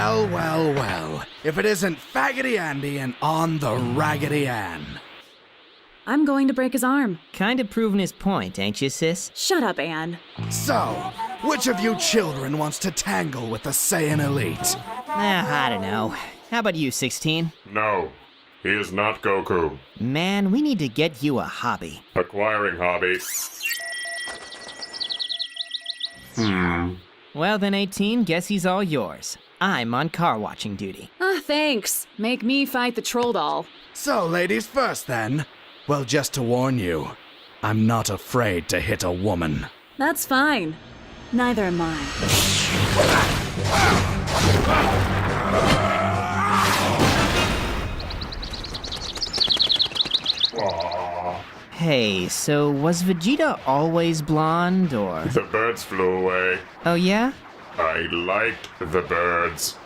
Well, well, well. If it isn't Faggoty Andy and on the Raggedy Ann. I'm going to break his arm. Kinda proving his point, ain't you, sis? Shut up, Anne. So, which of you children wants to tangle with the Saiyan elite? I don't know. How about you, 16? No, he is not Goku. Man, we need to get you a hobby. Acquiring hobby. Well then, 18, guess he's all yours. I'm on car watching duty. Thanks. Make me fight the troll doll. So, ladies first then. Well, just to warn you, I'm not afraid to hit a woman. That's fine. Neither am I. Hey, so was Vegeta always blonde, or? The birds flew away. Oh yeah? I liked the birds.